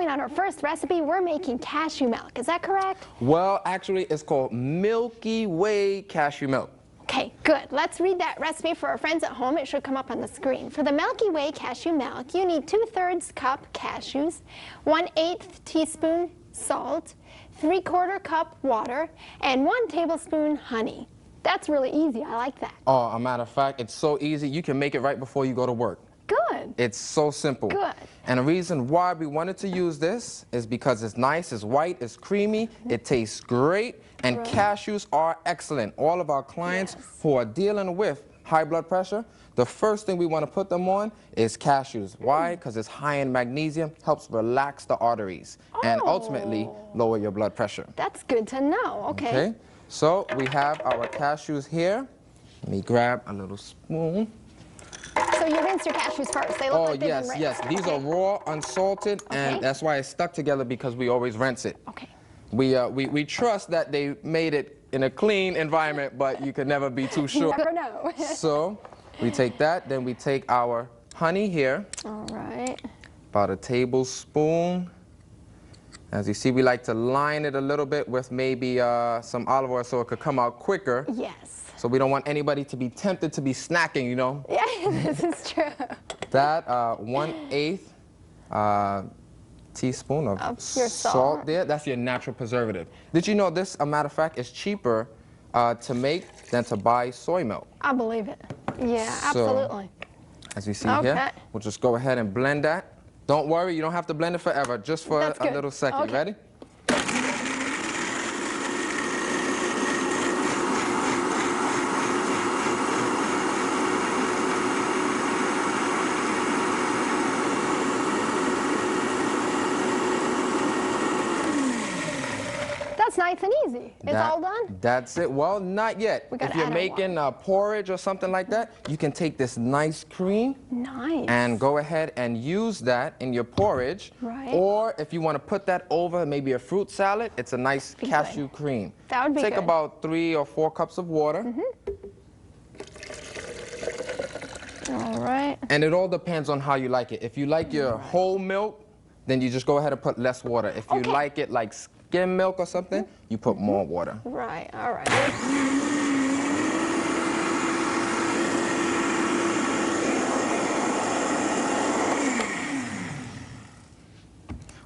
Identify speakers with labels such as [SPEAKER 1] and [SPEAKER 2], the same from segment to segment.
[SPEAKER 1] going on our first recipe. We're making cashew milk. Is that correct?
[SPEAKER 2] Well, actually, it's called Milky Way cashew milk.
[SPEAKER 1] Okay, good. Let's read that recipe for our friends at home. It should come up on the screen. For the Milky Way cashew milk, you need 2/3 cup cashews, 1/8 teaspoon salt, 3/4 cup water, and 1 tablespoon honey. That's really easy. I like that.
[SPEAKER 2] Oh, a matter of fact, it's so easy. You can make it right before you go to work.
[SPEAKER 1] Good.
[SPEAKER 2] It's so simple.
[SPEAKER 1] Good.
[SPEAKER 2] And the reason why we wanted to use this is because it's nice, it's white, it's creamy, it tastes great, and cashews are excellent. All of our clients who are dealing with high blood pressure, the first thing we want to put them on is cashews. Why? Because it's high in magnesium, helps relax the arteries, and ultimately lower your blood pressure.
[SPEAKER 1] That's good to know. Okay.
[SPEAKER 2] So we have our cashews here. Let me grab a little spoon.
[SPEAKER 1] So you rinse your cashews first. They look like they've been rinsed.
[SPEAKER 2] Yes. These are raw, unsalted, and that's why it's stuck together, because we always rinse it.
[SPEAKER 1] Okay.
[SPEAKER 2] We trust that they made it in a clean environment, but you can never be too sure.
[SPEAKER 1] You never know.
[SPEAKER 2] So we take that, then we take our honey here.
[SPEAKER 1] All right.
[SPEAKER 2] About a tablespoon. As you see, we like to line it a little bit with maybe some olive oil so it could come out quicker.
[SPEAKER 1] Yes.
[SPEAKER 2] So we don't want anybody to be tempted to be snacking, you know.
[SPEAKER 1] Yeah, this is true.
[SPEAKER 2] That 1/8 teaspoon of
[SPEAKER 1] your
[SPEAKER 2] salt there. That's your natural preservative. Did you know this, a matter of fact, is cheaper to make than to buy soy milk?
[SPEAKER 1] I believe it. Yeah, absolutely.
[SPEAKER 2] As you see here, we'll just go ahead and blend that. Don't worry, you don't have to blend it forever, just for a little second.
[SPEAKER 1] Okay.
[SPEAKER 2] Ready?
[SPEAKER 1] That's nice and easy. It's all done?
[SPEAKER 2] That's it. Well, not yet. If you're making porridge or something like that, you can take this nice cream and go ahead and use that in your porridge.
[SPEAKER 1] Right.
[SPEAKER 2] Or if you want to put that over maybe a fruit salad, it's a nice cashew cream.
[SPEAKER 1] That would be
[SPEAKER 2] Take about 3 or 4 cups of water.
[SPEAKER 1] All right.
[SPEAKER 2] And it all depends on how you like it. If you like your whole milk, then you just go ahead and put less water. If you like it like skim milk or something, you put more water.
[SPEAKER 1] Right, all right.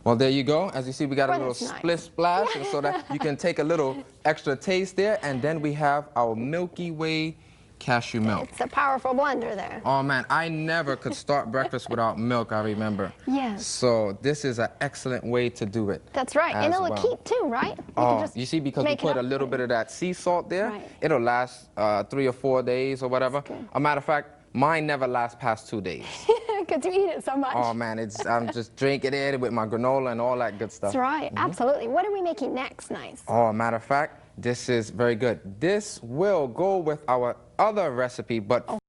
[SPEAKER 2] Well, there you go. As you see, we got a little split splash, and so that you can take a little extra taste there, and then we have our Milky Way cashew milk.
[SPEAKER 1] It's a powerful blender there.
[SPEAKER 2] Oh man, I never could start breakfast without milk, I remember.
[SPEAKER 1] Yes.
[SPEAKER 2] So this is an excellent way to do it.
[SPEAKER 1] That's right, and it'll keep too, right?
[SPEAKER 2] You see, because we put a little bit of that sea salt there, it'll last 3 or 4 days or whatever. A matter of fact, mine never lasts past 2 days.
[SPEAKER 1] Because you eat it so much.
[SPEAKER 2] Oh man, I'm just drinking it with my granola and all that good stuff.
[SPEAKER 1] That's right, absolutely. What are we making next,
[SPEAKER 2] Oh, matter of fact, this is very good. This will go with our other recipe, but